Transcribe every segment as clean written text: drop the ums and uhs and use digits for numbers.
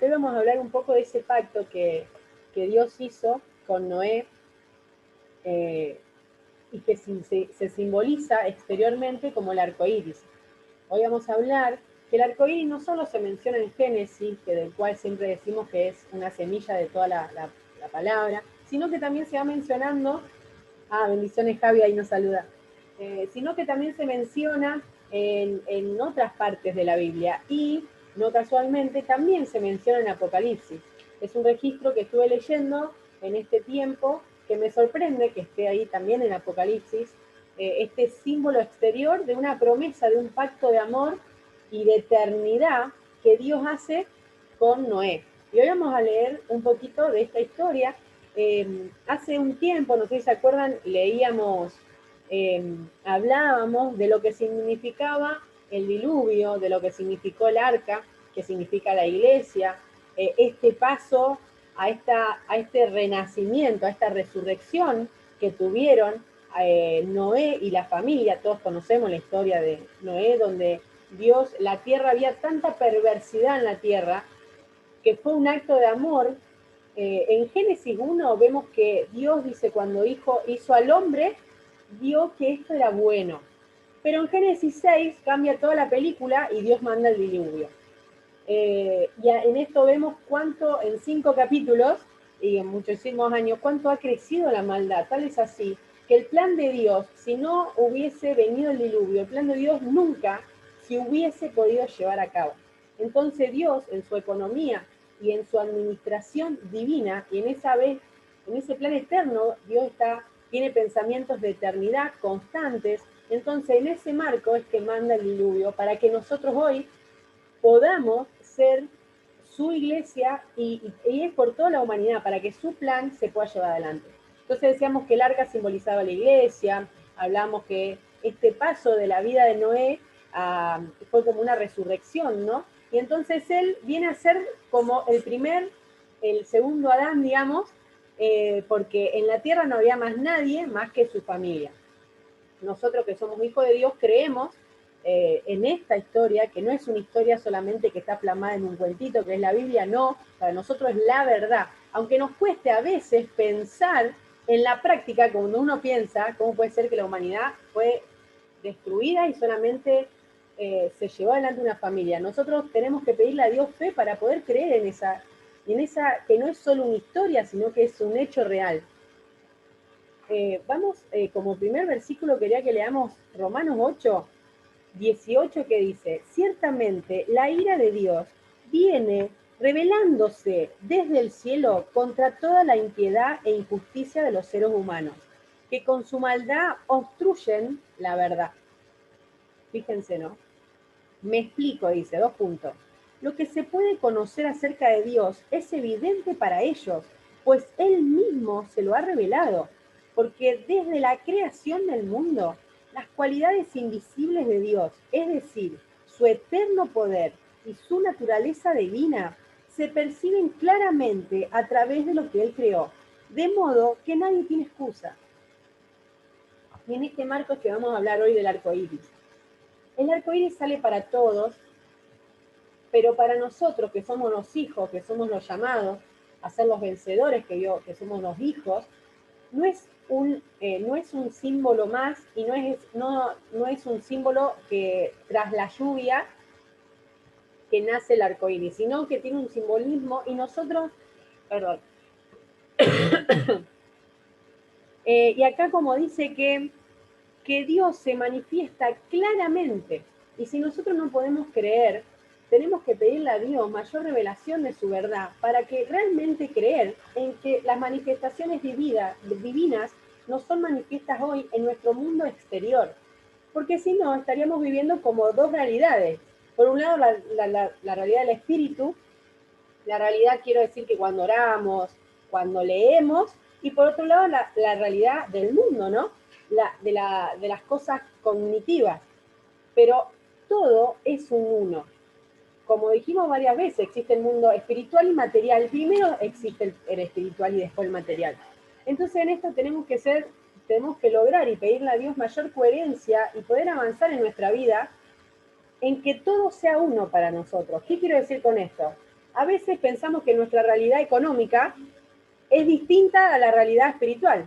Hoy vamos a hablar un poco de ese pacto que Dios hizo con Noé y que se simboliza exteriormente como el arco iris. Hoy vamos a hablar que el arco iris no solo se menciona en Génesis, que del cual siempre decimos que es una semilla de toda la palabra, sino que también se va mencionando, bendiciones Javi, ahí nos saluda, sino que también se menciona en otras partes de la Biblia y no casualmente también se menciona en Apocalipsis. Es un registro que estuve leyendo en este tiempo que me sorprende que esté ahí también en Apocalipsis, este símbolo exterior de una promesa, de un pacto de amor y de eternidad que Dios hace con Noé. Y hoy vamos a leer un poquito de esta historia. Hace un tiempo, no sé si se acuerdan, leíamos, hablábamos de lo que significaba el diluvio, de lo que significó el arca, que significa la iglesia, este paso a este renacimiento, a esta resurrección que tuvieron Noé y la familia. Todos conocemos la historia de Noé, donde Dios, la tierra, había tanta perversidad en la tierra, que fue un acto de amor. En Génesis 1 vemos que Dios dice, cuando hizo al hombre, vio que esto era bueno. Pero en Génesis 6 cambia toda la película y Dios manda el diluvio. Y en esto vemos cuánto, en 5 capítulos y en muchísimos años, cuánto ha crecido la maldad. Tal es así que el plan de Dios, si no hubiese venido el diluvio, el plan de Dios nunca se hubiese podido llevar a cabo. Entonces Dios, en su economía y en su administración divina, y en ese plan eterno, Dios tiene pensamientos de eternidad constantes. Entonces en ese marco es que manda el diluvio para que nosotros hoy podamos ser su iglesia y es por toda la humanidad, para que su plan se pueda llevar adelante. Entonces decíamos que el arca simbolizaba la iglesia, hablamos que este paso de la vida de Noé fue como una resurrección, ¿no? Y entonces él viene a ser como el segundo Adán, digamos, porque en la tierra no había más nadie más que su familia. Nosotros que somos hijos de Dios creemos en esta historia, que no es una historia solamente que está plasmada en un cuentito, que es la Biblia, no, para nosotros es la verdad. Aunque nos cueste a veces pensar en la práctica, cuando uno piensa cómo puede ser que la humanidad fue destruida y solamente se llevó adelante una familia. Nosotros tenemos que pedirle a Dios fe para poder creer en esa, que no es solo una historia, sino que es un hecho real. Como primer versículo quería que leamos Romanos 8, 18, que dice, ciertamente la ira de Dios viene revelándose desde el cielo contra toda la impiedad e injusticia de los seres humanos, que con su maldad obstruyen la verdad. Fíjense, ¿no? Me explico, dice, 2 puntos. Lo que se puede conocer acerca de Dios es evidente para ellos, pues Él mismo se lo ha revelado, porque desde la creación del mundo, las cualidades invisibles de Dios, es decir, su eterno poder y su naturaleza divina, se perciben claramente a través de lo que Él creó, de modo que nadie tiene excusa. Y en este marco es que vamos a hablar hoy del arco iris. El arco iris sale para todos, pero para nosotros que somos los hijos, que somos los llamados a ser los vencedores, que somos los hijos, no es un símbolo más y no es un símbolo que tras la lluvia que nace el arco iris, sino que tiene un simbolismo y nosotros, perdón, y acá como dice que Dios se manifiesta claramente, y si nosotros no podemos creer, tenemos que pedirle a Dios mayor revelación de su verdad para que realmente creer en que las manifestaciones divinas nos son manifiestas hoy en nuestro mundo exterior, porque si no estaríamos viviendo como dos realidades. Por un lado la realidad del espíritu, la realidad quiero decir que cuando oramos, cuando leemos, y por otro lado la realidad del mundo, ¿no? De las cosas cognitivas. Pero todo es un uno. Como dijimos varias veces, existe el mundo espiritual y material. Primero existe el espiritual y después el material. Entonces en esto tenemos que lograr y pedirle a Dios mayor coherencia y poder avanzar en nuestra vida en que todo sea uno para nosotros. ¿Qué quiero decir con esto? A veces pensamos que nuestra realidad económica es distinta a la realidad espiritual.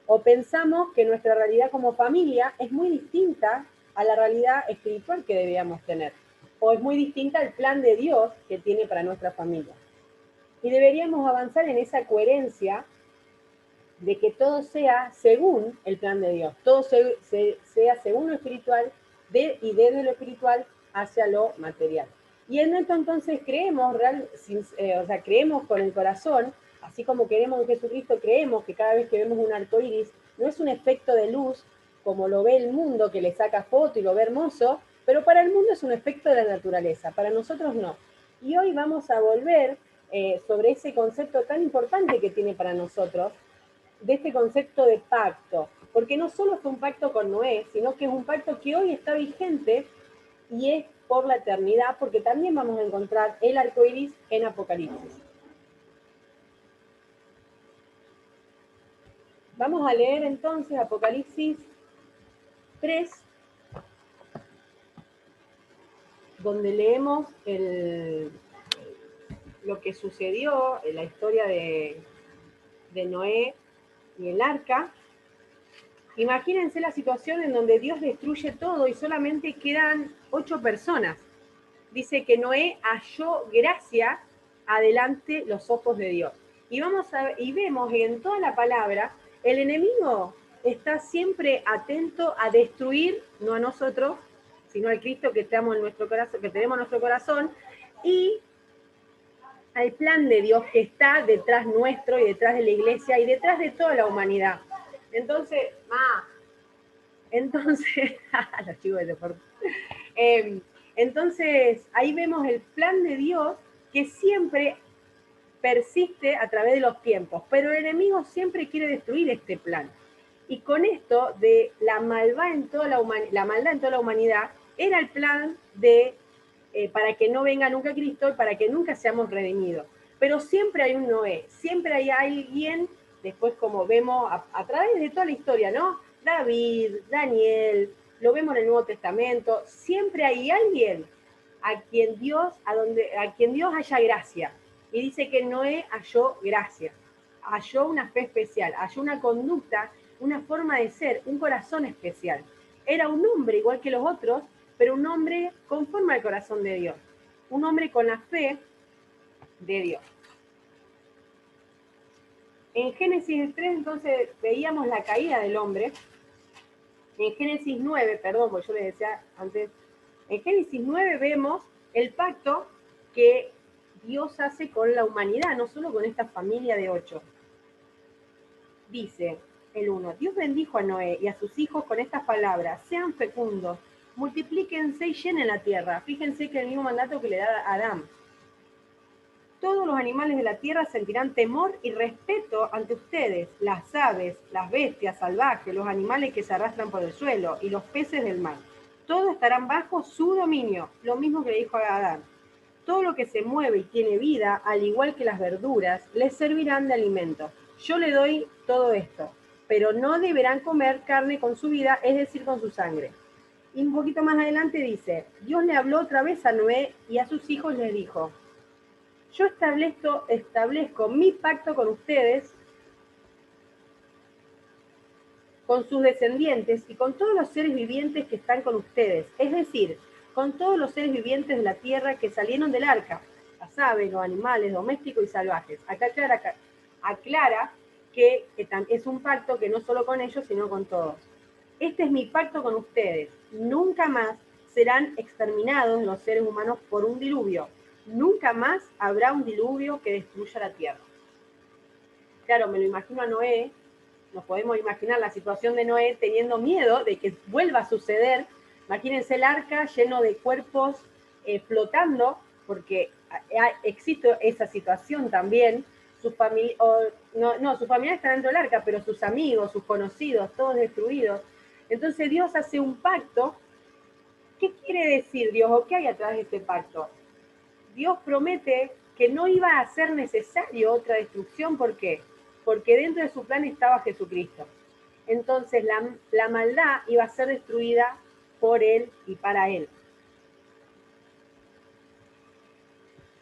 O pensamos que nuestra realidad como familia es muy distinta a la realidad espiritual que debíamos tener. O es muy distinta al plan de Dios que tiene para nuestra familia. Y deberíamos avanzar en esa coherencia de que todo sea según el plan de Dios, todo sea según lo espiritual y desde lo espiritual hacia lo material. Y en esto entonces creemos, creemos con el corazón, así como queremos en Jesucristo, creemos que cada vez que vemos un arco iris, no es un efecto de luz como lo ve el mundo, que le saca foto y lo ve hermoso, pero para el mundo es un efecto de la naturaleza, para nosotros no. Y hoy vamos a volver sobre ese concepto tan importante que tiene para nosotros, de este concepto de pacto, porque no solo fue un pacto con Noé, sino que es un pacto que hoy está vigente y es por la eternidad, porque también vamos a encontrar el arco iris en Apocalipsis. Vamos a leer entonces Apocalipsis 3, donde leemos lo que sucedió en la historia de Noé y el arca. Imagínense la situación en donde Dios destruye todo y solamente quedan 8 personas. Dice que Noé halló gracia adelante los ojos de Dios. Y vemos en toda la palabra, el enemigo está siempre atento a destruir, no a nosotros, sino al Cristo que tenemos en nuestro corazón, que tenemos en nuestro corazón, y al plan de Dios que está detrás nuestro y detrás de la iglesia y detrás de toda la humanidad. Entonces, los chicos de deporte. Entonces, ahí vemos el plan de Dios que siempre persiste a través de los tiempos, pero el enemigo siempre quiere destruir este plan. Y con esto de la maldad en toda la humanidad, era el plan de para que no venga nunca Cristo y para que nunca seamos redimidos. Pero siempre hay un Noé, siempre hay alguien, después como vemos a través de toda la historia, ¿no? David, Daniel, lo vemos en el Nuevo Testamento, siempre hay alguien a quien Dios haya gracia. Y dice que Noé halló gracia, halló una fe especial, halló una conducta, una forma de ser, un corazón especial. Era un hombre igual que los otros, pero un hombre conforme al corazón de Dios, un hombre con la fe de Dios. En Génesis 3 entonces veíamos la caída del hombre. En Génesis 9, perdón, porque yo les decía antes, en Génesis 9 vemos el pacto que Dios hace con la humanidad, no solo con esta familia de 8. Dice el 1, Dios bendijo a Noé y a sus hijos con estas palabras: sean fecundos, multiplíquense y llenen la tierra. Fíjense que el mismo mandato que le da a Adán. Todos los animales de la tierra sentirán temor y respeto ante ustedes, las aves, las bestias salvajes, los animales que se arrastran por el suelo y los peces del mar. Todos estarán bajo su dominio, lo mismo que le dijo a Adán. Todo lo que se mueve y tiene vida, al igual que las verduras, les servirán de alimento. Yo le doy todo esto, pero no deberán comer carne con su vida, es decir, con su sangre. Y un poquito más adelante dice, Dios le habló otra vez a Noé y a sus hijos les dijo, yo establezco mi pacto con ustedes, con sus descendientes y con todos los seres vivientes que están con ustedes, es decir, con todos los seres vivientes de la tierra que salieron del arca, las aves, los animales domésticos y salvajes. Acá aclara que es un pacto que no solo con ellos, sino con todos. Este es mi pacto con ustedes. Nunca más serán exterminados los seres humanos por un diluvio. Nunca más habrá un diluvio que destruya la tierra. Claro, me lo imagino a Noé, nos podemos imaginar la situación de Noé teniendo miedo de que vuelva a suceder. Imagínense el arca lleno de cuerpos flotando, porque existe esa situación también. Sus familiares están dentro del arca, pero sus amigos, sus conocidos, todos destruidos. Entonces Dios hace un pacto. ¿Qué quiere decir Dios o qué hay atrás de este pacto? Dios promete que no iba a ser necesario otra destrucción. ¿Por qué? Porque dentro de su plan estaba Jesucristo. Entonces la maldad iba a ser destruida por Él y para Él.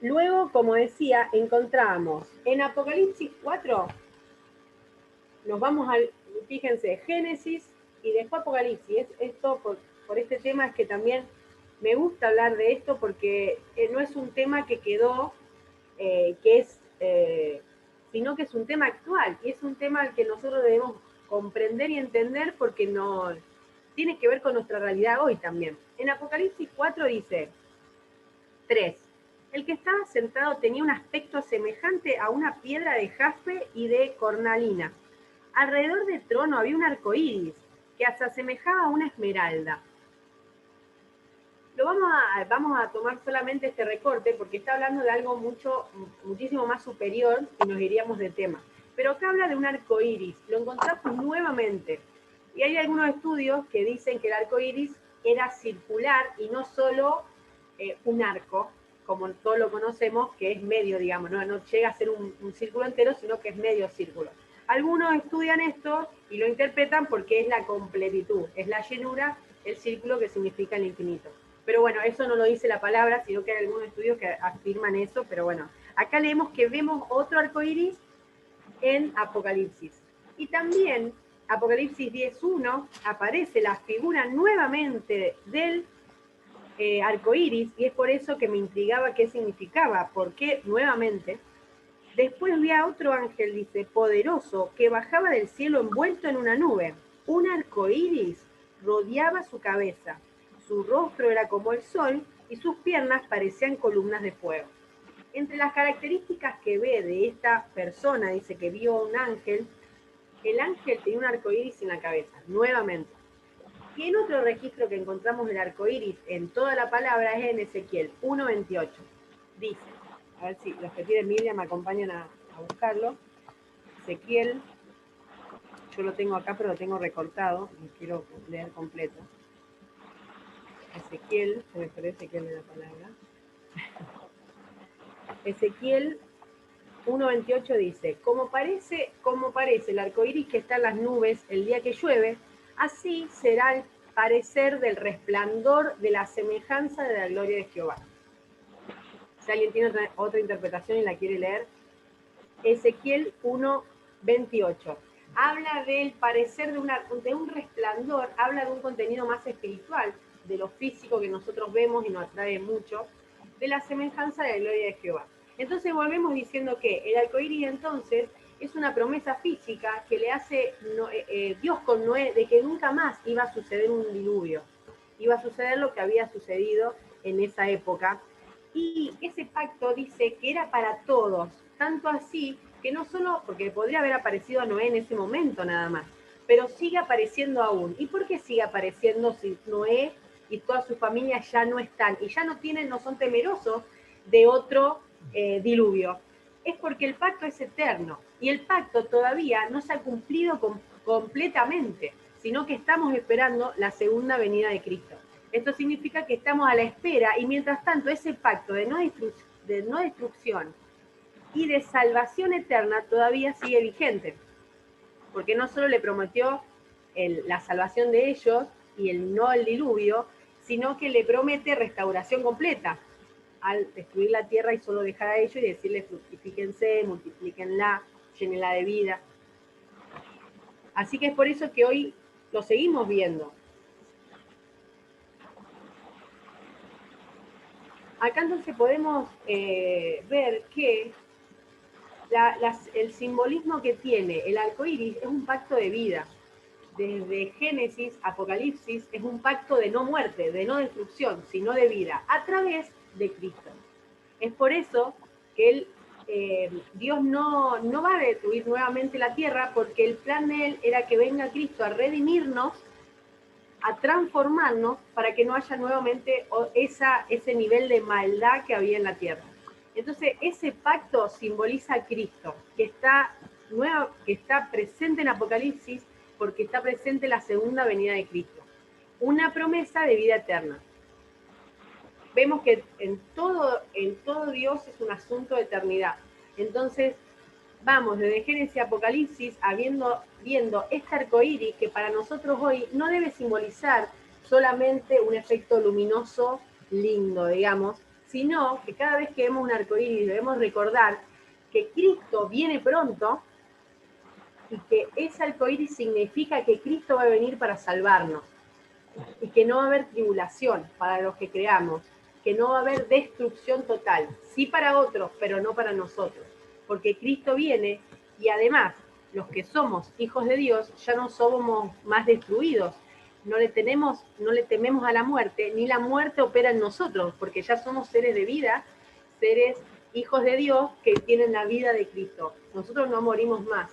Luego, como decía, encontramos en Apocalipsis 4, nos vamos al, fíjense, Génesis y después Apocalipsis. Esto por este tema es que también me gusta hablar de esto porque no es un tema que quedó, sino que es un tema actual y es un tema al que nosotros debemos comprender y entender porque no tiene que ver con nuestra realidad hoy también. En Apocalipsis 4 dice, 3. El que estaba sentado tenía un aspecto semejante a una piedra de jaspe y de cornalina. Alrededor del trono había un arco iris que se asemejaba a una esmeralda. Vamos a tomar solamente este recorte porque está hablando de algo muchísimo más superior y nos iríamos de tema. Pero acá habla de un arco iris, lo encontramos nuevamente. Y hay algunos estudios que dicen que el arco iris era circular y no solo un arco, como todos lo conocemos, que es medio, digamos, no llega a ser un círculo entero, sino que es medio círculo. Algunos estudian esto y lo interpretan porque es la completitud, es la llenura, el círculo que significa el infinito. Pero bueno, eso no lo dice la palabra, sino que hay algunos estudios que afirman eso, pero bueno, acá leemos que vemos otro arco iris en Apocalipsis. Y también Apocalipsis 10.1 aparece la figura nuevamente del arco iris, y es por eso que me intrigaba qué significaba, porque nuevamente. Después vi a otro ángel, dice, poderoso, que bajaba del cielo envuelto en una nube. Un arco iris rodeaba su cabeza. Su rostro era como el sol y sus piernas parecían columnas de fuego. Entre las características que ve de esta persona, dice que vio un ángel, el ángel tenía un arco iris en la cabeza, nuevamente. Y en otro registro que encontramos el arco iris en toda la palabra es en Ezequiel 1.28. Dice, a ver si los que tienen Biblia me acompañan a buscarlo. Ezequiel, yo lo tengo acá, pero lo tengo recortado, y quiero leer completo. Ezequiel, se me perdió Ezequiel de la palabra. Ezequiel 1.28 dice, como parece el arco iris que está en las nubes el día que llueve, así será el parecer del resplandor de la semejanza de la gloria de Jehová. Si alguien tiene otra interpretación y la quiere leer, Ezequiel 1.28. Habla del parecer de un resplandor, habla de un contenido más espiritual, de lo físico que nosotros vemos y nos atrae mucho, de la semejanza de la gloria de Jehová. Entonces volvemos diciendo que el arcoíris entonces es una promesa física que le hace Dios con Noé de que nunca más iba a suceder un diluvio, iba a suceder lo que había sucedido en esa época. Y ese pacto dice que era para todos, tanto así que no solo, porque podría haber aparecido a Noé en ese momento nada más, pero sigue apareciendo aún. ¿Y por qué sigue apareciendo si Noé y toda su familia ya no están y ya no son temerosos de otro diluvio? Es porque el pacto es eterno y el pacto todavía no se ha cumplido completamente, sino que estamos esperando la segunda venida de Cristo. Esto significa que estamos a la espera y mientras tanto ese pacto de no destrucción y de salvación eterna todavía sigue vigente, porque no solo le prometió la salvación de ellos y el no al diluvio, sino que le promete restauración completa al destruir la tierra y solo dejar a ellos y decirles fructifíquense, multiplíquenla, llénenla de vida. Así que es por eso que hoy lo seguimos viendo. Acá entonces podemos ver que el simbolismo que tiene el arco iris es un pacto de vida. Desde Génesis, Apocalipsis, es un pacto de no muerte, de no destrucción, sino de vida, a través de Cristo. Es por eso que Dios no va a destruir nuevamente la tierra, porque el plan de Él era que venga Cristo a redimirnos, a transformarnos, para que no haya nuevamente ese nivel de maldad que había en la tierra. Entonces, ese pacto simboliza a Cristo, que está presente en Apocalipsis, porque está presente la segunda venida de Cristo. Una promesa de vida eterna. Vemos que en todo Dios es un asunto de eternidad. Entonces, vamos desde Génesis a Apocalipsis viendo este arcoíris que para nosotros hoy no debe simbolizar solamente un efecto luminoso lindo, digamos, sino que cada vez que vemos un arcoíris debemos recordar que Cristo viene pronto y que ese arcoíris significa que Cristo va a venir para salvarnos y que no va a haber tribulación para los que creamos, que no va a haber destrucción total, sí para otros, pero no para nosotros, porque Cristo viene y además los que somos hijos de Dios ya no somos más destruidos, no le tememos a la muerte, ni la muerte opera en nosotros, porque ya somos seres de vida, seres hijos de Dios que tienen la vida de Cristo. Nosotros no morimos más,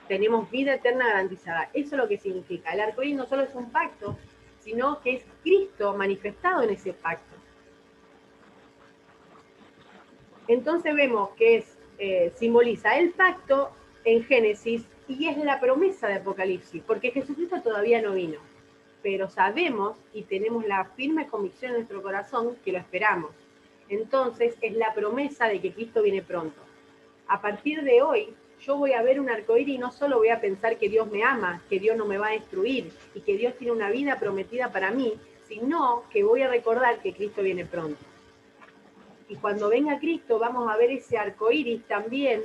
tenemos vida eterna garantizada. Eso es lo que significa. El arcoíris no solo es un pacto, sino que es Cristo manifestado en ese pacto. Entonces vemos que simboliza el pacto en Génesis y es la promesa de Apocalipsis, porque Jesucristo todavía no vino, pero sabemos y tenemos la firme convicción en nuestro corazón que lo esperamos. Entonces es la promesa de que Cristo viene pronto. A partir de hoy, yo voy a ver un arcoíris y no solo voy a pensar que Dios me ama, que Dios no me va a destruir y que Dios tiene una vida prometida para mí, sino que voy a recordar que Cristo viene pronto. Y cuando venga Cristo vamos a ver ese arcoíris también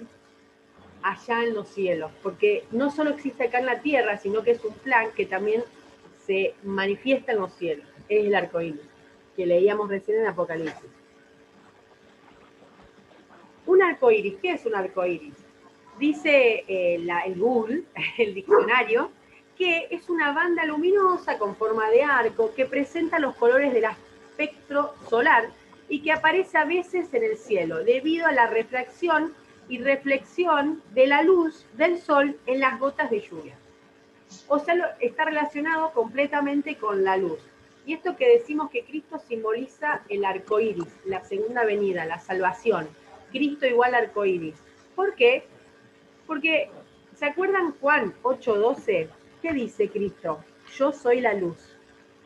allá en los cielos, porque no solo existe acá en la tierra, sino que es un plan que también se manifiesta en los cielos. Es el arcoíris, que leíamos recién en Apocalipsis. Un arcoíris, ¿qué es un arcoíris? Dice el Google, el diccionario, que es una banda luminosa con forma de arco que presenta los colores del espectro solar y que aparece a veces en el cielo debido a la refracción y reflexión de la luz del sol en las gotas de lluvia. O sea, está relacionado completamente con la luz. Y esto que decimos que Cristo simboliza el arco iris, la segunda venida, la salvación. Cristo igual arco iris. ¿Por qué? Porque, ¿se acuerdan Juan 8:12? ¿Qué dice Cristo? Yo soy la luz.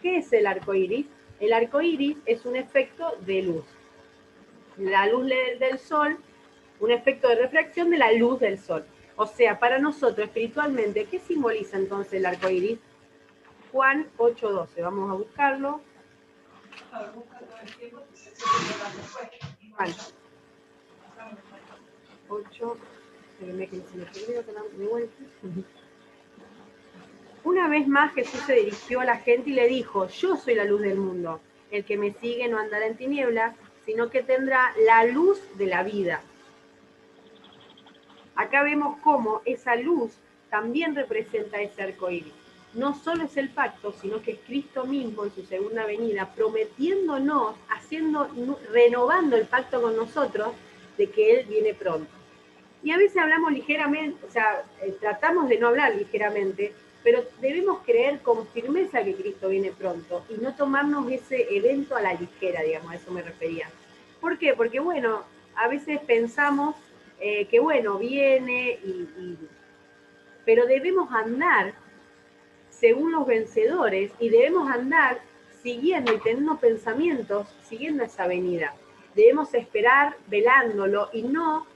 ¿Qué es el arco iris? El arco iris es un efecto de luz. La luz del sol, un efecto de refracción de la luz del sol. O sea, para nosotros espiritualmente, ¿qué simboliza entonces el arco iris? Juan 8:12, vamos a buscarlo. Juan 8, una vez más Jesús se dirigió a la gente y le dijo, yo soy la luz del mundo, el que me sigue no andará en tinieblas, sino que tendrá la luz de la vida. Acá vemos cómo esa luz también representa ese arco iris. No solo es el pacto, sino que es Cristo mismo en su segunda venida, prometiéndonos, renovando el pacto con nosotros de que Él viene pronto. Y a veces hablamos ligeramente, o sea, tratamos de no hablar ligeramente, pero debemos creer con firmeza que Cristo viene pronto y no tomarnos ese evento a la ligera, digamos, a eso me refería. ¿Por qué? Porque, bueno, a veces pensamos que, bueno, viene, pero debemos andar según los vencedores y debemos andar siguiendo y teniendo pensamientos, siguiendo esa venida. Debemos esperar velándolo y no,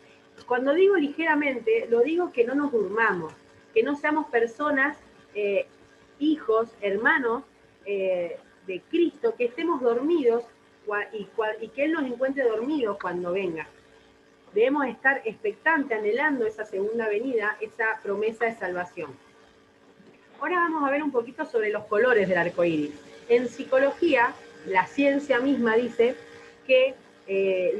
cuando digo ligeramente, lo digo que no nos durmamos, que no seamos personas, hijos, hermanos de Cristo, que estemos dormidos y que Él nos encuentre dormidos cuando venga. Debemos estar expectantes, anhelando esa segunda venida, esa promesa de salvación. Ahora vamos a ver un poquito sobre los colores del arco iris. En psicología, la ciencia misma dice que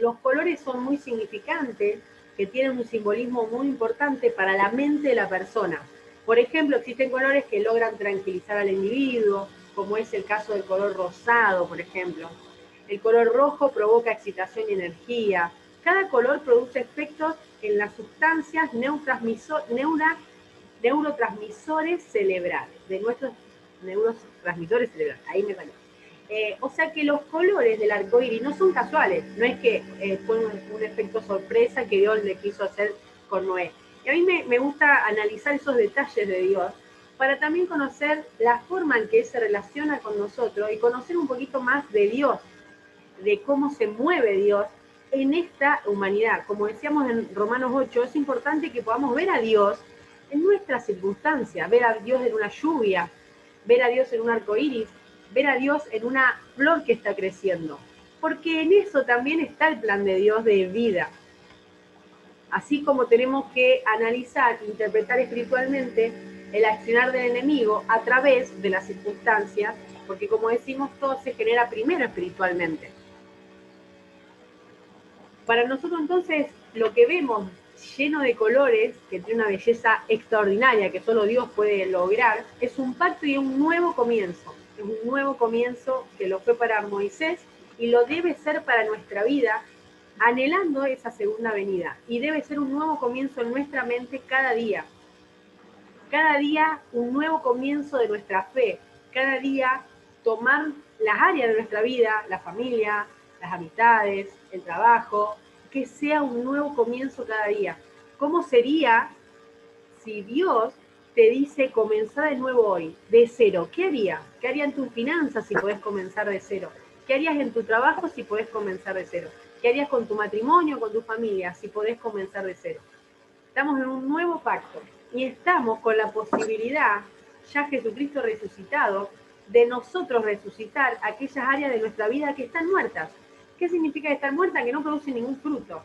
los colores son muy significantes, que tienen un simbolismo muy importante para la mente de la persona. Por ejemplo, existen colores que logran tranquilizar al individuo, como es el caso del color rosado, por ejemplo. El color rojo provoca excitación y energía. Cada color produce efectos en las sustancias neurotransmisores cerebrales, de nuestros neurotransmisores cerebrales. Ahí me salió. O sea que los colores del arco iris no son casuales, no es que fue un efecto sorpresa que Dios le quiso hacer con Noé. Y a mí me gusta analizar esos detalles de Dios para también conocer la forma en que Él se relaciona con nosotros y conocer un poquito más de Dios, de cómo se mueve Dios en esta humanidad. Como decíamos en Romanos 8, es importante que podamos ver a Dios en nuestras circunstancias, ver a Dios en una lluvia, ver a Dios en un arco iris, ver a Dios en una flor que está creciendo. porque en eso también está el plan de Dios de vida. Así como tenemos que analizar, interpretar espiritualmente el accionar del enemigo a través de las circunstancias, porque como decimos, todo se genera primero espiritualmente. Para nosotros entonces, lo que vemos lleno de colores, que tiene una belleza extraordinaria que solo Dios puede lograr, es un pacto y un nuevo comienzo. Es un nuevo comienzo que lo fue para Moisés y lo debe ser para nuestra vida, anhelando esa segunda venida. Y debe ser un nuevo comienzo en nuestra mente cada día. Cada día un nuevo comienzo de nuestra fe. Cada día tomar las áreas de nuestra vida, la familia, las amistades, el trabajo, que sea un nuevo comienzo cada día. ¿Cómo sería si Dios te dice comenzar de nuevo hoy, de cero? ¿Qué harías? ¿Qué harías en tus finanzas si podés comenzar de cero? ¿Qué harías en tu trabajo si podés comenzar de cero? ¿Qué harías con tu matrimonio, con tu familia si podés comenzar de cero? Estamos en un nuevo pacto y estamos con la posibilidad, ya Jesucristo resucitado, de nosotros resucitar aquellas áreas de nuestra vida que están muertas. ¿Qué significa estar muerta? Que no producen ningún fruto,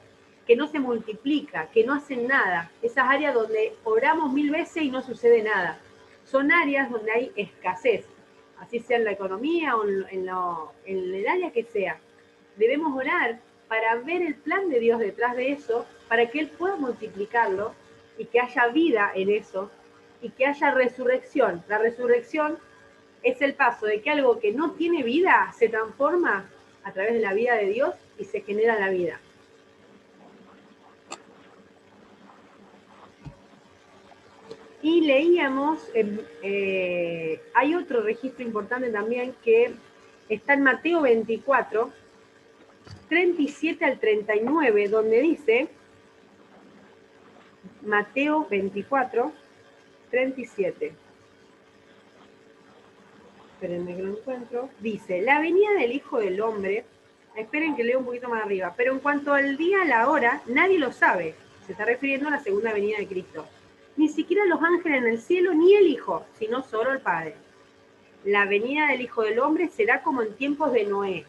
que no se multiplica, que no hacen nada. Esas áreas donde oramos 1000 veces y no sucede nada. Son áreas donde hay escasez, así sea en la economía o en el área que sea. Debemos orar para ver el plan de Dios detrás de eso, para que Él pueda multiplicarlo y que haya vida en eso y que haya resurrección. La resurrección es el paso de que algo que no tiene vida se transforma a través de la vida de Dios y se genera la vida. Y leíamos, hay otro registro importante también que está en Mateo 24, 37 al 39, donde dice, Mateo 24, 37. Espérenme que lo encuentro. Dice, la venida del Hijo del Hombre, esperen que leo un poquito más arriba, pero en cuanto al día, a la hora, nadie lo sabe. Se está refiriendo a la segunda venida de Cristo. Ni siquiera los ángeles en el cielo, ni el Hijo, sino solo el Padre. La venida del Hijo del Hombre será como en tiempos de Noé.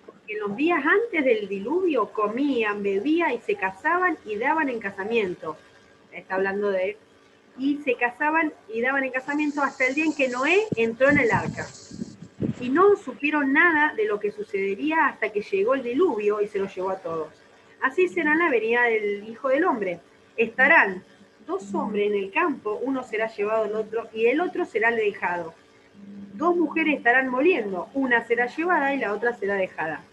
Porque en los días antes del diluvio comían, bebían y se casaban y daban en casamiento. Está hablando de... Y se casaban y daban en casamiento hasta el día en que Noé entró en el arca. Y no supieron nada de lo que sucedería hasta que llegó el diluvio y se los llevó a todos. Así será la venida del Hijo del Hombre. Estarán 2 hombres en el campo, uno será llevado al otro y el otro será dejado. 2 mujeres estarán moliendo, una será llevada y la otra será dejada.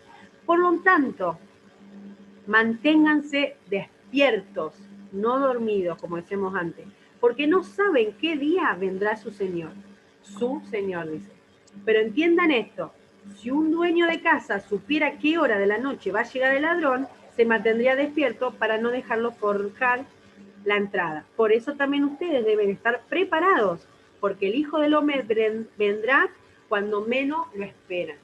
Por lo tanto, manténganse despiertos, no dormidos, como decíamos antes, porque no saben qué día vendrá su Señor. Su Señor, dice. Pero entiendan esto, si un dueño de casa supiera qué hora de la noche va a llegar el ladrón, se mantendría despierto para no dejarlo forjar la entrada. Por eso también ustedes deben estar preparados, porque el Hijo del Hombre vendrá cuando menos lo esperan.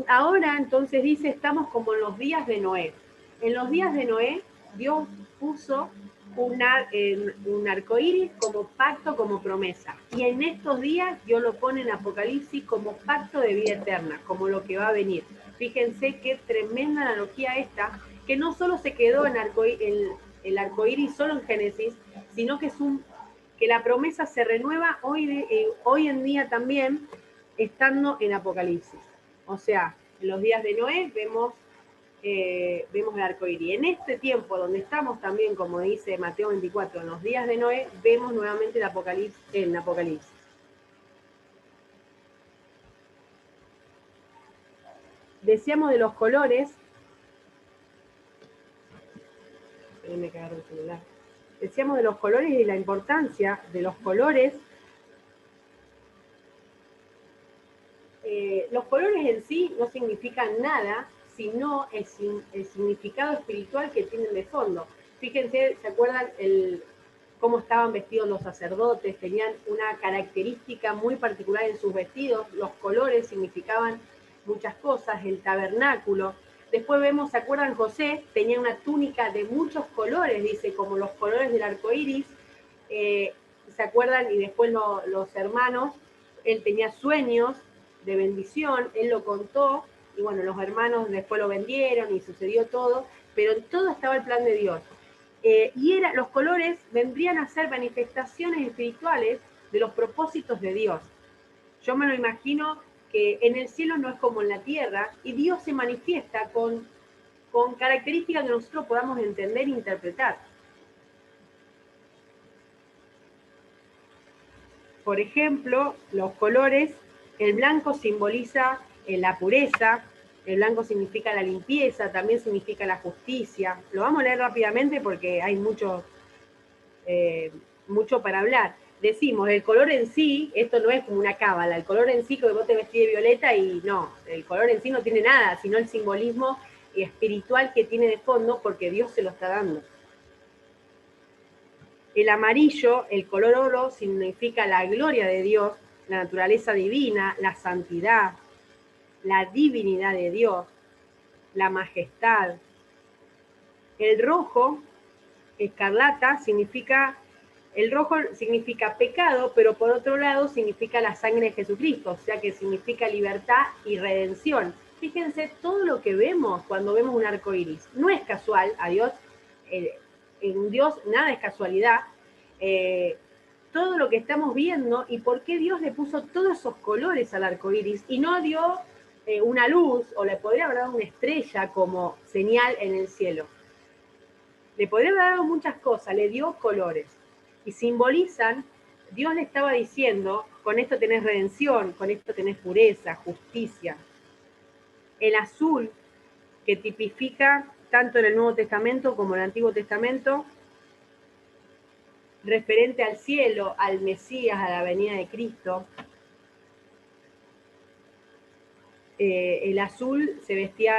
Ahora entonces dice, estamos como en los días de Noé. En los días de Noé, Dios puso un arco iris como pacto, como promesa. Y en estos días Dios lo pone en Apocalipsis como pacto de vida eterna, como lo que va a venir. Fíjense qué tremenda analogía esta, que no solo se quedó en el arco iris solo en Génesis, sino que que la promesa se renueva hoy en día también, estando en Apocalipsis. O sea, en los días de Noé vemos el arco iris. En este tiempo donde estamos también, como dice Mateo 24, en los días de Noé, vemos nuevamente el Apocalipsis. Decíamos de los colores. Déjenme cagar el celular. Decíamos de los colores y la importancia de los colores. Los colores en sí no significan nada, sino el significado espiritual que tienen de fondo. Fíjense, ¿se acuerdan cómo estaban vestidos los sacerdotes? Tenían una característica muy particular en sus vestidos. Los colores significaban muchas cosas, el tabernáculo. Después vemos, ¿se acuerdan? José tenía una túnica de muchos colores, dice, como los colores del arco iris. ¿Se acuerdan? Y después los hermanos, él tenía sueños de bendición, él lo contó, y bueno, los hermanos después lo vendieron y sucedió todo, pero en todo estaba el plan de Dios. Los colores vendrían a ser manifestaciones espirituales de los propósitos de Dios. Yo me lo imagino que en el cielo no es como en la tierra, y Dios se manifiesta con características que nosotros podamos entender e interpretar. Por ejemplo, los colores, el blanco simboliza la pureza, el blanco significa la limpieza, también significa la justicia. Lo vamos a leer rápidamente porque hay mucho para hablar. Decimos, el color en sí, esto no es como una cábala, el color en sí que vos te vestís de violeta y no, el color en sí no tiene nada, sino el simbolismo espiritual que tiene de fondo porque Dios se lo está dando. El amarillo, el color oro, significa la gloria de Dios, la naturaleza divina, la santidad, la divinidad de Dios, la majestad. El rojo, escarlata, el rojo significa pecado, pero por otro lado significa la sangre de Jesucristo, o sea que significa libertad y redención. Fíjense todo lo que vemos cuando vemos un arco iris. No es casual, a Dios, en Dios nada es casualidad. Todo lo que estamos viendo y por qué Dios le puso todos esos colores al arco iris y no dio una luz o le podría haber dado una estrella como señal en el cielo. Le podría haber dado muchas cosas, le dio colores y simbolizan, Dios le estaba diciendo, con esto tenés redención, con esto tenés pureza, justicia. El azul, que tipifica tanto en el Nuevo Testamento como en el Antiguo Testamento, referente al cielo, al Mesías, a la venida de Cristo. El azul se vestía,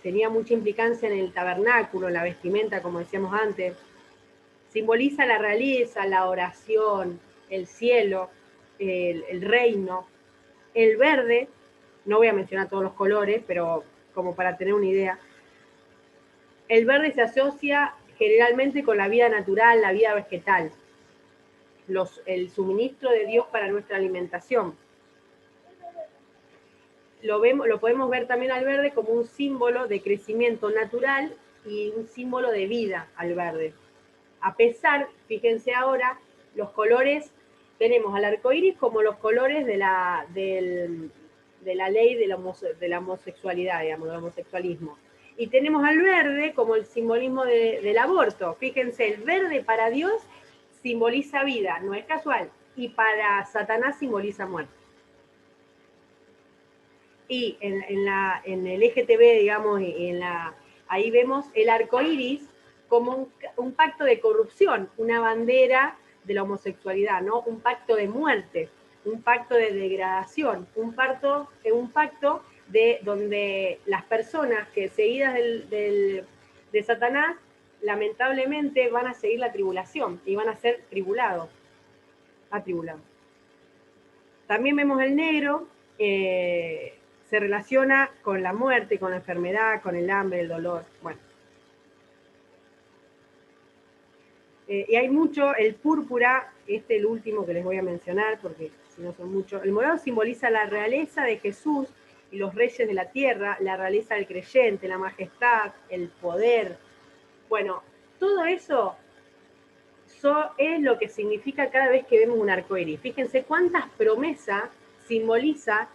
tenía mucha implicancia en el tabernáculo, en la vestimenta, como decíamos antes. Simboliza la realeza, la oración, el cielo, el reino. El verde, no voy a mencionar todos los colores, pero como para tener una idea. El verde se asocia generalmente con la vida natural, la vida vegetal, el suministro de Dios para nuestra alimentación. Lo podemos ver también al verde como un símbolo de crecimiento natural y un símbolo de vida al verde. A pesar, fíjense ahora, los colores, tenemos al arco iris como los colores de la ley de la homosexualidad, digamos, del homosexualismo. Y tenemos al verde como el simbolismo del aborto. Fíjense, el verde para Dios simboliza vida, no es casual, y para Satanás simboliza muerte. Y en el LGTB, digamos, ahí vemos el arco iris como un pacto de corrupción, una bandera de la homosexualidad, ¿no? Un pacto de muerte, un pacto de degradación, un pacto de donde las personas que seguidas de Satanás, lamentablemente van a seguir la tribulación y van a ser atribulados. También vemos el negro, se relaciona con la muerte, con la enfermedad, con el hambre, el dolor. Bueno. Y hay mucho, el púrpura, el último que les voy a mencionar, porque si no son muchos. El morado simboliza la realeza de Jesús y los reyes de la tierra, la realeza del creyente, la majestad, el poder. Bueno, todo eso es lo que significa cada vez que vemos un arcoíris. Fíjense cuántas promesas simboliza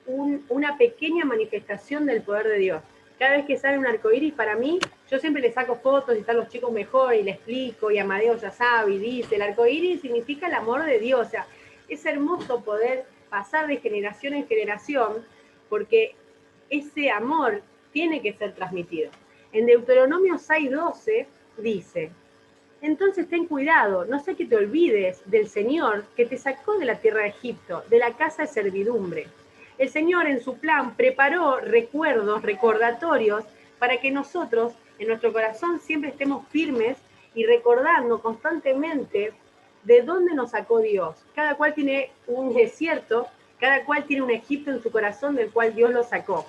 una pequeña manifestación del poder de Dios. Cada vez que sale un arcoíris, para mí, yo siempre le saco fotos y están los chicos mejor y le explico, y Amadeo ya sabe y dice, el arcoíris significa el amor de Dios. O sea, es hermoso poder pasar de generación en generación porque ese amor tiene que ser transmitido. En Deuteronomio 6:12 dice, entonces ten cuidado, no sé que te olvides del Señor que te sacó de la tierra de Egipto, de la casa de servidumbre. El Señor en su plan preparó recordatorios, para que nosotros en nuestro corazón siempre estemos firmes y recordando constantemente de dónde nos sacó Dios. Cada cual tiene un desierto, cada cual tiene un Egipto en su corazón del cual Dios lo sacó.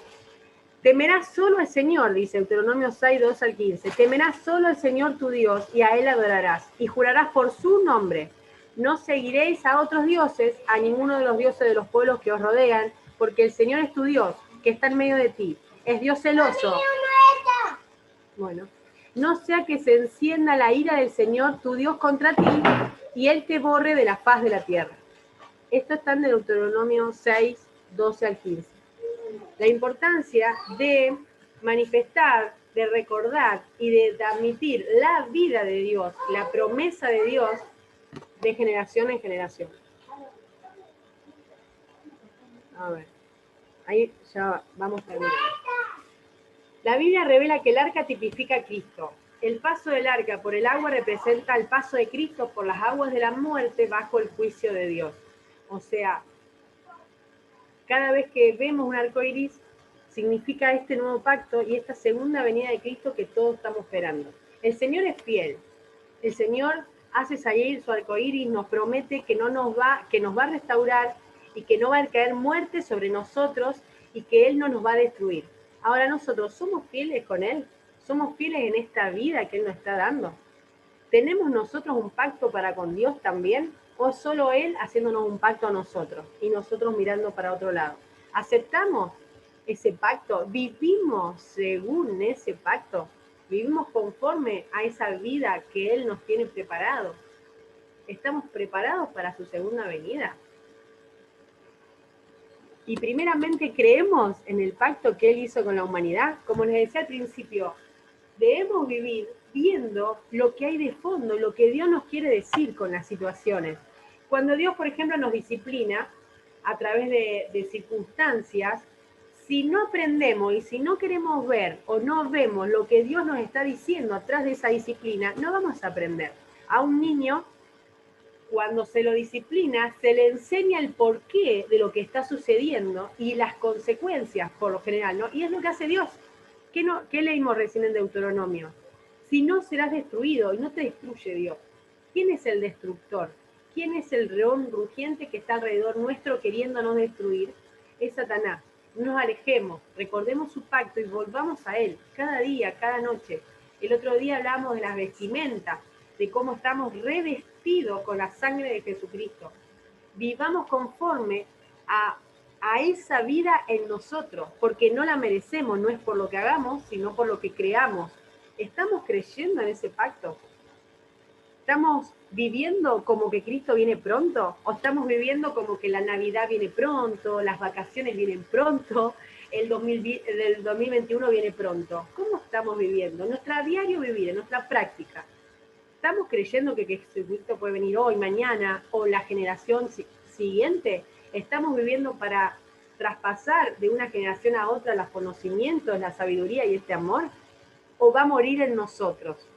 Temerás solo al Señor, dice Deuteronomio 6:2-15. Temerás solo al Señor tu Dios y a Él adorarás y jurarás por su nombre. No seguiréis a otros dioses, a ninguno de los dioses de los pueblos que os rodean, porque el Señor es tu Dios, que está en medio de ti. Es Dios celoso. Bueno, no sea que se encienda la ira del Señor, tu Dios, contra ti, y Él te borre de la faz de la tierra. Esto está en Deuteronomio 6, 12 al 15. La importancia de manifestar, de recordar y de transmitir la vida de Dios, la promesa de Dios, de generación en generación. A ver, ahí ya vamos a terminar. La Biblia revela que el arca tipifica a Cristo. El paso del arca por el agua representa el paso de Cristo por las aguas de la muerte bajo el juicio de Dios. O sea, cada vez que vemos un arco iris, significa este nuevo pacto y esta segunda venida de Cristo que todos estamos esperando. El Señor es fiel. El Señor hace salir su arco iris, nos promete que nos va a restaurar y que no va a caer muerte sobre nosotros y que Él no nos va a destruir. Ahora nosotros, ¿somos fieles con Él? ¿Somos fieles en esta vida que Él nos está dando? ¿Tenemos nosotros un pacto para con Dios también? ¿O solo Él haciéndonos un pacto a nosotros y nosotros mirando para otro lado? ¿Aceptamos ese pacto? ¿Vivimos según ese pacto? ¿Vivimos conforme a esa vida que Él nos tiene preparado? ¿Estamos preparados para su segunda venida? Y primeramente creemos en el pacto que Él hizo con la humanidad. Como les decía al principio, debemos vivir viendo lo que hay de fondo, lo que Dios nos quiere decir con las situaciones. Cuando Dios, por ejemplo, nos disciplina a través de circunstancias, si no aprendemos y si no queremos ver o no vemos lo que Dios nos está diciendo atrás de esa disciplina, no vamos a aprender. A un niño, cuando se lo disciplina, se le enseña el porqué de lo que está sucediendo y las consecuencias, por lo general, ¿no? Y es lo que hace Dios. ¿Qué leímos recién en Deuteronomio? Si no, serás destruido, y no te destruye Dios. ¿Quién es el destructor? ¿Quién es el león rugiente que está alrededor nuestro queriéndonos destruir? Es Satanás. No nos alejemos, recordemos su pacto y volvamos a él, cada día, cada noche. El otro día hablamos de las vestimentas, de cómo estamos revestidos con la sangre de Jesucristo. Vivamos conforme a esa vida en nosotros, porque no la merecemos, no es por lo que hagamos, sino por lo que creamos. ¿Estamos creyendo en ese pacto? ¿Estamos viviendo como que Cristo viene pronto? ¿O estamos viviendo como que la Navidad viene pronto, las vacaciones vienen pronto, el 2021 viene pronto? ¿Cómo estamos viviendo? Nuestra diario vivir, en nuestra práctica. ¿Estamos creyendo que Jesucristo puede venir hoy, mañana, o la generación siguiente? ¿Estamos viviendo para traspasar de una generación a otra los conocimientos, la sabiduría y este amor? ¿O va a morir en nosotros?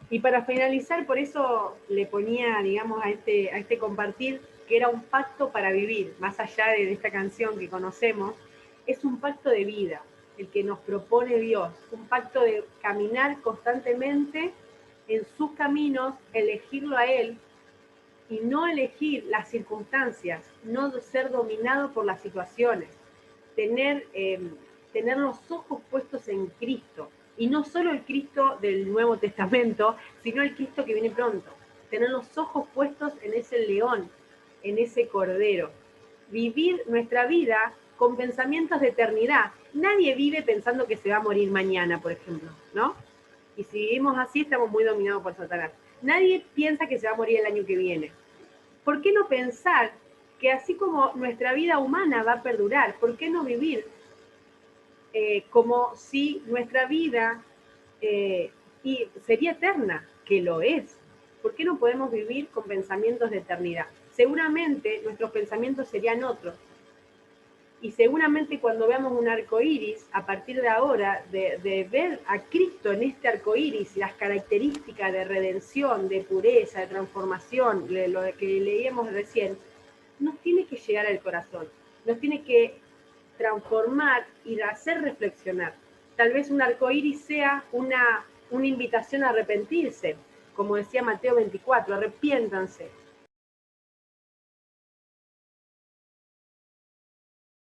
Y para finalizar, por eso le ponía, digamos, a este compartir, que era un pacto para vivir, más allá de esta canción que conocemos, es un pacto de vida, el que nos propone Dios, un pacto de caminar constantemente en sus caminos, elegirlo a Él y no elegir las circunstancias, no ser dominado por las situaciones, tener los ojos puestos en Cristo, y no solo el Cristo del Nuevo Testamento, sino el Cristo que viene pronto, tener los ojos puestos en ese león, en ese cordero, vivir nuestra vida con pensamientos de eternidad. Nadie vive pensando que se va a morir mañana, por ejemplo, ¿no? Y si vivimos así, estamos muy dominados por Satanás. Nadie piensa que se va a morir el año que viene. ¿Por qué no pensar que así como nuestra vida humana va a perdurar, ¿por qué no vivir como si nuestra vida sería eterna? Que lo es. ¿Por qué no podemos vivir con pensamientos de eternidad? Seguramente nuestros pensamientos serían otros. Y seguramente cuando veamos un arco iris, a partir de ahora, de ver a Cristo en este arco iris, las características de redención, de pureza, de transformación, de lo que leíamos recién, nos tiene que llegar al corazón, nos tiene que transformar y hacer reflexionar. Tal vez un arco iris sea una invitación a arrepentirse, como decía Mateo 24, arrepiéntanse,